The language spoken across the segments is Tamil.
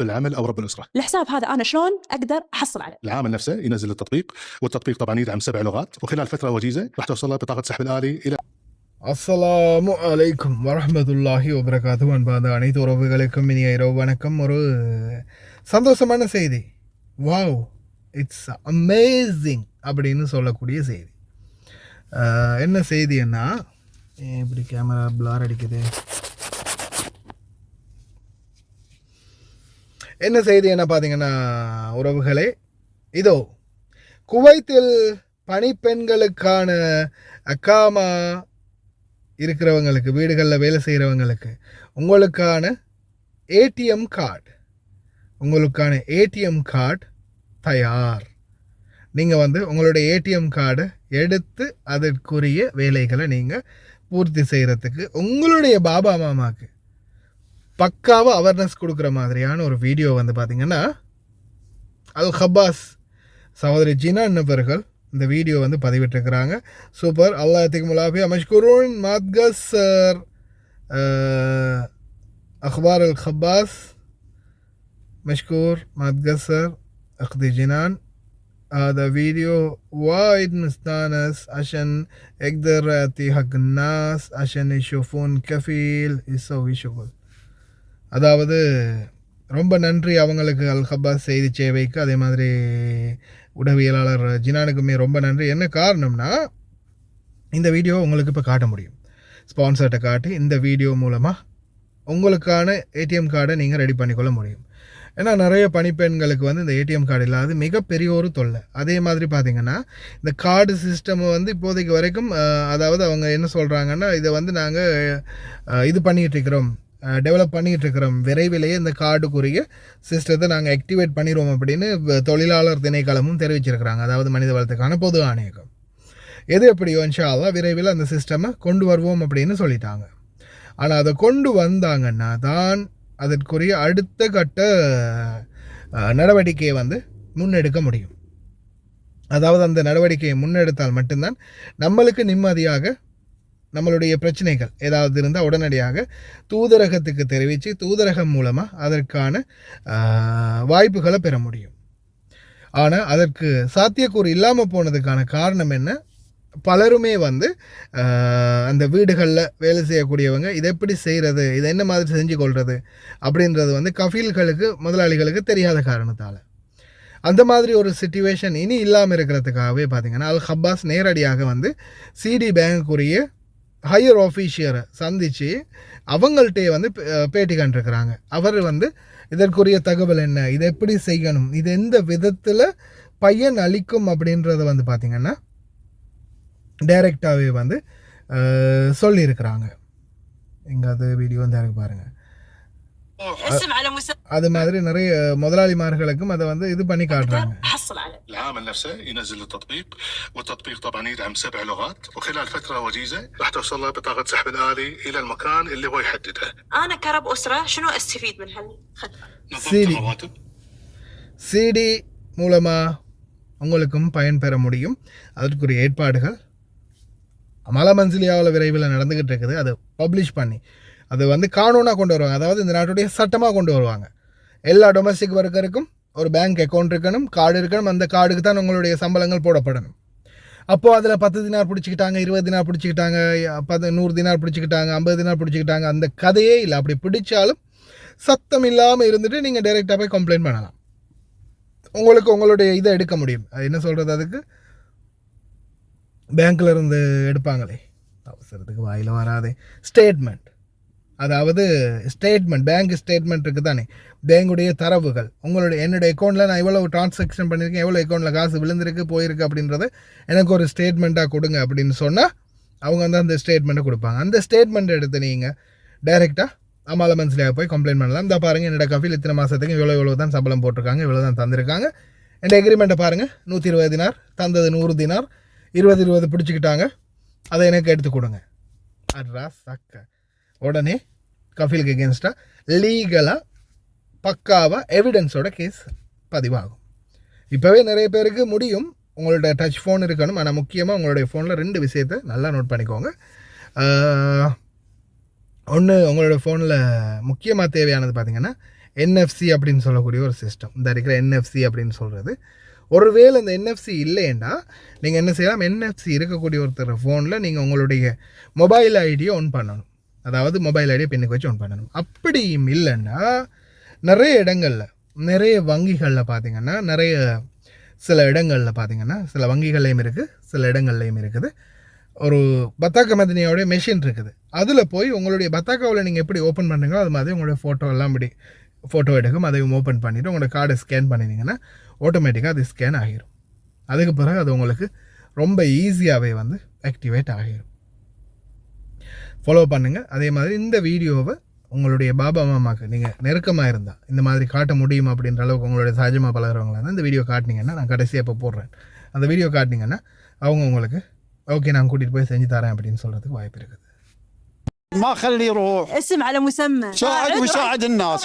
بالعمل أو رب الأسرة. الحساب هذا أنا شلون أقدر أحصل عليه؟ العامل نفسه ينزل التطبيق، والتطبيق طبعا يدعم 7 لغات، وخلال فترة وجيزة راح توصل له بطاقة سحب الآلي إلى. அஸ்ஸலாமு அலைக்கும் வரஹ்மத்துல்லாஹி வபரகாத்துஹு. அன்பார்ந்த அனைத்து உறவுகளுக்கும் இனிய இரவு வணக்கம். ஒரு சந்தோஷமான செய்தி, வாவ் இட்ஸ் அமேசிங் அப்படின்னு சொல்லக்கூடிய செய்தி. என்ன செய்தின்னா, இப்படி கேமரா பிளார் அடிக்குது. என்ன செய்தி என்ன பார்த்தீங்கன்னா உறவுகளே, இதோ குவைத்தில் பணிப்பெண்களுக்கான அக்காமா இருக்கிறவங்களுக்கு, வீடுகளில் வேலை செய்கிறவங்களுக்கு உங்களுக்கான ஏடிஎம் கார்டு தயார். நீங்கள் உங்களுடைய ஏடிஎம் கார்டை எடுத்து அதற்குரிய வேலைகளை நீங்கள் பூர்த்தி செய்கிறதுக்கு உங்களுடைய பாபா மாமாவுக்கு பக்காவாக அவேர்னஸ் கொடுக்குற மாதிரியான ஒரு வீடியோ பார்த்திங்கன்னா அல் ஹப்பாஸ் சகோதரி ஜினா என்பவர்கள் இந்த வீடியோ பதிவிட்டிருக்கிறாங்க. சூப்பர், அல்லாஹ் யத்திக்கும் முலாஃபியா, மஷ்கூரூன் மாத்கஸ்ஸர் அக்பார் அல் ஹப்பாஸ், மஷ்கூர் மாத்கஸ்ஸர் அக்தி ஜினான். هذا فيديو وايد مستانس عشان يقدر يعطي حق الناس عشان يشوفون كفيل يسوي شغل. அதாவது ரொம்ப நன்றி அவங்களுக்கு, அல் ஹப்பாஸ் செய்தி சேவைக்கு, அதே மாதிரி உடவியலாளர் ஜினானுக்குமே ரொம்ப நன்றி. என்ன காரணம்னா, இந்த வீடியோ உங்களுக்கு இப்போ காட்ட முடியும், ஸ்பான்சர்கிட்ட காட்டி இந்த வீடியோ மூலமாக உங்களுக்கான ஏடிஎம் கார்டை நீங்கள் ரெடி பண்ணிக்கொள்ள முடியும். ஏன்னா நிறைய பணிப்பெண்களுக்கு இந்த ஏடிஎம் கார்டு இல்லாது மிகப்பெரிய ஒரு தொல்லை. அதே மாதிரி பார்த்திங்கன்னா இந்த கார்டு சிஸ்டம் இப்போதைக்கு வரைக்கும், அதாவது அவங்க என்ன சொல்கிறாங்கன்னா, இதை நாங்கள் இது பண்ணிகிட்ருக்கிறோம், டெவலப் பண்ணிகிட்ருக்கிறோம், விரைவிலேயே இந்த கார்டுக்குரிய சிஸ்டத்தை நாங்கள் ஆக்டிவேட் பண்ணிடுவோம் அப்படின்னு தொழிலாளர் திணைக்களமும் தெரிவிச்சிருக்கிறாங்க. அதாவது மனித வளத்துக்கான பொது ஆணையகம். எது எப்படியோ இன்ஷா அல்லாஹ் விரைவில் அந்த சிஸ்டமை கொண்டு வருவோம் அப்படின்னு சொல்லிட்டாங்க. ஆனால் அதை கொண்டு வந்தாங்கன்னா தான் அதற்குரிய அடுத்த கட்ட நடவடிக்கையை முன்னெடுக்க முடியும். அதாவது அந்த நடவடிக்கையை முன்னெடுத்தால் மட்டும்தான் நம்மளுக்கு நிம்மதியாக நம்மளுடைய பிரச்சனைகள் ஏதாவது இருந்தால் உடனடியாக தூதரகத்துக்கு தெரிவித்து தூதரகம் மூலமாக அதற்கான வாய்ப்புகளை பெற முடியும். ஆனால் அதற்கு சாத்தியக்கூறு இல்லாமல் போனதுக்கான காரணம் என்ன? பலருமே அந்த வீடுகளில் வேலை செய்யக்கூடியவங்க இதை எப்படி செய்கிறது, இதை என்ன மாதிரி செஞ்சு கொள்வது அப்படின்றது கஃபீல்களுக்கு, முதலாளிகளுக்கு தெரியாத காரணத்தால். அந்த மாதிரி ஒரு சிச்சுவேஷன் இனி இல்லாமல் இருக்கிறதுக்காகவே பார்த்திங்கன்னா அல் ஹப்பாஸ் நேரடியாக சிடி பேங்குக்குரிய ஹையர் ஆஃபீஷியரை சந்தித்து அவங்கள்ட்டே பேட்டி கண்டிருக்கிறாங்க. அவர் இதற்குரிய தகவல் என்ன, இதை எப்படி செய்யணும், இது எந்த விதத்தில் பயன் அளிக்கும் அப்படின்றத பார்த்திங்கன்னா டைரெக்டாகவே சொல்லியிருக்கிறாங்க. இங்கே அது வீடியோ எனக்கு பாருங்கள். அது மாதிரி நிறைய முதலாளிமார்களுக்கும் அதை இது பண்ணி காட்டுறாங்க. العامل نفسه ينزل التطبيق، والتطبيق طبعا يدعم 7 لغات، وخلال فترة وجيزة راح توصل له بطاقة سحب الآلي إلى المكان اللي هو يحدده. أنا كرب أسرة شنو أستفيد من هالخدمة؟ نظمت الرواتب. சிடி மூலமாக உங்களுக்கும் பயன் பெற முடியும். அதற்குரிய ஏற்பாடுகள் மல மன்சிலியாவில் விரைவில் நடந்துக்கிட்டு இருக்குது. அதை பப்ளிஷ் பண்ணி அது கானூனாக கொண்டு வருவாங்க. அதாவது இந்த நாட்டுடைய சட்டமாக கொண்டு வருவாங்க. எல்லா டொமஸ்டிக் ஒர்க்கருக்கும் ஒரு பேங்க் அக்கௌண்ட் இருக்கணும், கார்டு இருக்கணும். அந்த கார்டுக்கு தான் உங்களுடைய சம்பளங்கள் போடப்படணும். அப்போது அதில் 10 தினார் பிடிச்சிக்கிட்டாங்க, 20 தினார் பிடிச்சிக்கிட்டாங்க, 100 தினார் பிடிச்சிக்கிட்டாங்க, 50 தினார் பிடிச்சிக்கிட்டாங்க, அந்த கதையே இல்லை. அப்படி பிடிச்சாலும் சத்தம் இல்லாமல் இருந்துட்டு நீங்கள் டைரெக்டாக போய் கம்ப்ளைண்ட் பண்ணலாம். உங்களுக்கு உங்களுடைய இதை எடுக்க முடியும். அது என்ன சொல்கிறது, அதுக்கு பேங்க்கில் இருந்து எடுப்பாங்களே, அவசரத்துக்கு வாயில் வராதே, ஸ்டேட்மெண்ட். அதாவது ஸ்டேட்மெண்ட், பேங்க் ஸ்டேட்மெண்ட் இருக்குது தானே, பேங்குடைய தரவுகள். என்னுடைய அக்கௌண்ட்டில் நான் எவ்வளோ ட்ரான்சாக்ஷன் பண்ணியிருக்கேன், எவ்வளோ அக்கௌண்ட்டில் காசு விழுந்திருக்கு போயிருக்கு அப்படின்றத எனக்கு ஒரு ஸ்டேட்மெண்ட்டாக கொடுங்க அப்படின்னு சொன்னால் அவங்க அந்த ஸ்டேட்மெண்ட்டை கொடுப்பாங்க. அந்த ஸ்டேட்மெண்ட் எடுத்து நீங்கள் டைரெக்டாக அமால மன்சிலியாக போய் கம்ப்ளைண்ட் பண்ணலாம். இந்த பாருங்கள், என்னோட கஃபீல் இத்தனை மாதத்துக்கு இவ்வளோ தான் சம்பளம் போட்டிருக்காங்க, இவ்வளோ தான் தந்திருக்காங்க. என் எக்ரிமெண்ட்டை பாருங்கள், 120 தினார் தந்தது, 100 தினார், 20 பிடிச்சிக்கிட்டாங்க, அதை எனக்கு எடுத்து கொடுங்க. அட்ரா சக்க உடனே கஃபீலுக்கு எகென்ஸ்டாக லீகலாக பக்காவாக எவிடன்ஸோட கேஸ் பதிவாகும். இப்போவே நிறைய பேருக்கு முடியும். உங்களோட டச் ஃபோன் இருக்கணும். ஆனால் முக்கியமாக உங்களுடைய ஃபோனில் 2 விஷயத்தை நல்லா நோட் பண்ணிக்கோங்க. ஒன்று, உங்களோட ஃபோனில் முக்கியமாக தேவையானது பார்த்திங்கன்னா NFC அப்படின்னு சொல்லக்கூடிய ஒரு சிஸ்டம். இந்த இருக்கிற NFC அப்படின்னு சொல்கிறது, ஒருவேளை இந்த NFC இல்லைன்னா நீங்கள் என்ன செய்யலாம், NFC இருக்கக்கூடிய ஒருத்தர் ஃபோனில் நீங்கள் உங்களுடைய மொபைல் ஐடியை ஆன் பண்ணணும். அதாவது மொபைல் ஐடியை பின்னுக்கு வச்சு ஆன் பண்ணணும். அப்படியும் இல்லைன்னா நிறைய இடங்களில், நிறைய வங்கிகளில் பார்த்தீங்கன்னா, சில இடங்களில் பார்த்தீங்கன்னா, சில வங்கிகள்லையும் இருக்குது, சில இடங்கள்லையும் இருக்குது, ஒரு பத்தாக்கா மதினியோடைய மெஷின் இருக்குது. அதில் போய் உங்களுடைய பத்தாக்காவில் நீங்கள் எப்படி ஓப்பன் பண்ணுறீங்களோ அது மாதிரி உங்களுடைய ஃபோட்டோ எல்லாம் இப்படி ஃபோட்டோ எடுக்கும், அதையும் ஓப்பன் பண்ணிவிட்டு உங்களோட கார்டை ஸ்கேன் பண்ணினீங்கன்னா ஆட்டோமேட்டிக்காக அது ஸ்கேன் ஆகிரும். அதுக்கு பிறகு அது உங்களுக்கு ரொம்ப ஈஸியாகவே வந்து ஆக்டிவேட் ஆகிரும். ஃபாலோ பண்ணுங்கள். அதே மாதிரி இந்த வீடியோவை உங்களுடைய பாபா மாமாவுக்கு நீங்கள் நெருக்கமாக இருந்தால் இந்த மாதிரி காட்ட முடியும் அப்படின்ற அளவுக்கு உங்களுடைய சகஜமாக பழகிறவங்களா இருந்தால் இந்த வீடியோ காட்டினீங்கன்னா, நான் கடைசியாக இப்போ போடுறேன், அந்த வீடியோ காட்டினீங்கன்னா அவங்க உங்களுக்கு ஓகே நான் கூட்டிகிட்டு போய் செஞ்சு தரேன் அப்படின்னு சொல்கிறதுக்கு வாய்ப்பு இருக்குது. ما خلي يروح اسم على مسمى ساعد ويساعد الناس.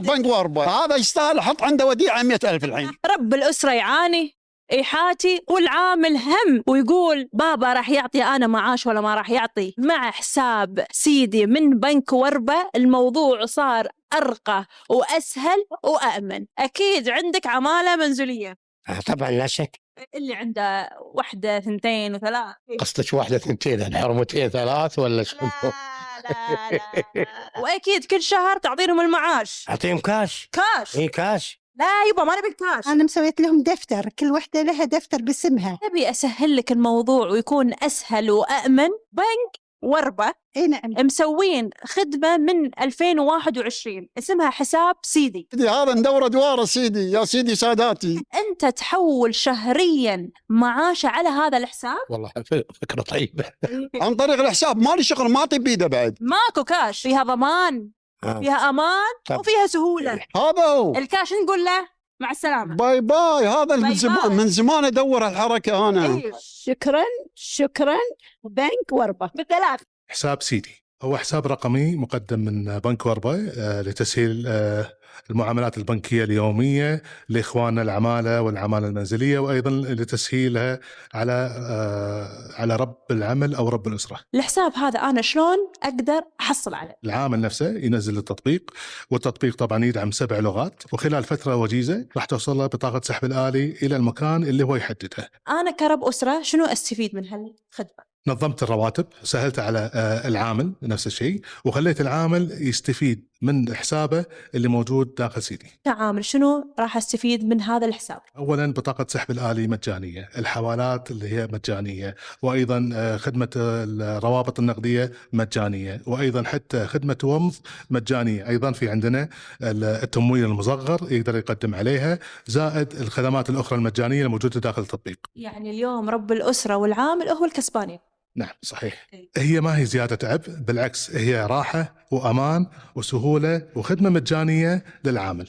بنك واربع هذا يستاهل احط عنده وديعه 100,000 الحين. رب الأسرة يعاني إيحاتي والعامل هم ويقول بابا راح يعطي أنا معاش ولا ما راح يعطي. مع حساب سيدي من بنك وربة الموضوع صار أرقى وأسهل وأأمن. أكيد عندك عمالة منزلية. طبعا لا شك. اللي عنده واحدة 2 و3. قصدك واحده ثنتين الحرمتين 3 ولا شو؟ لا. وأكيد كل شهر تعطينهم المعاش. اعطيهم كاش. كاش. اي كاش. لا يبا ما نبي الكاش. أنا مسويت لهم دفتر، كل وحدة لها دفتر باسمها. نبي أسهل لك الموضوع ويكون أسهل وأأمن. بنك وربة اي نعم. مسوين خدمة من 2021 اسمها حساب سيدي. هذا ندور ادوار سيدي يا سيدي ساداتي. أنت تحول شهريا معاشه على هذا الحساب. والله فكره طيبه. عن طريق الحساب مالي شغل ما اعطي بيده بعد. ماكو كاش، فيها ضمان، فيها أمان طب. وفيها سهولة. هذا هو الكاش نقول له مع السلامة باي باي. هذا باي من زمان باي. من زمان ادور الحركه انا. أيوة. شكرا بنك وربة. بالثلاث. حساب سيدي هو حساب رقمي مقدم من بنك وربة لتسهيل المعاملات البنكية اليومية لإخواننا العمالة والعمالة المنزلية، وأيضا لتسهيلها على رب العمل أو رب الأسرة. الحساب هذا أنا شلون أقدر أحصل عليه؟ العامل نفسه ينزل التطبيق، والتطبيق طبعا يدعم 7 لغات، وخلال فترة وجيزة راح توصل له بطاقة سحب الآلي إلى المكان اللي هو يحدده. أنا كرب أسرة شنو أستفيد من هالخدمة؟ نظمت الرواتب، سهلت على العامل نفس الشيء، وخليت العامل يستفيد من حسابه اللي موجود داخل سيدي. كعامل شنو راح أستفيد من هذا الحساب؟ أولا بطاقة سحب الآلي مجانية، الحوالات اللي هي مجانية، وأيضا خدمة الروابط النقدية مجانية، وأيضا حتى خدمة ومض مجانية. أيضا في عندنا التمويل المصغر يقدر يقدم عليها، زائد الخدمات الأخرى المجانية الموجودة داخل التطبيق. يعني اليوم رب الأسرة والعامل هو الكسبانين. نعم صحيح. هي ما هي زيادة عبء، بالعكس هي راحة وأمان وسهولة وخدمة مجانية للعامل.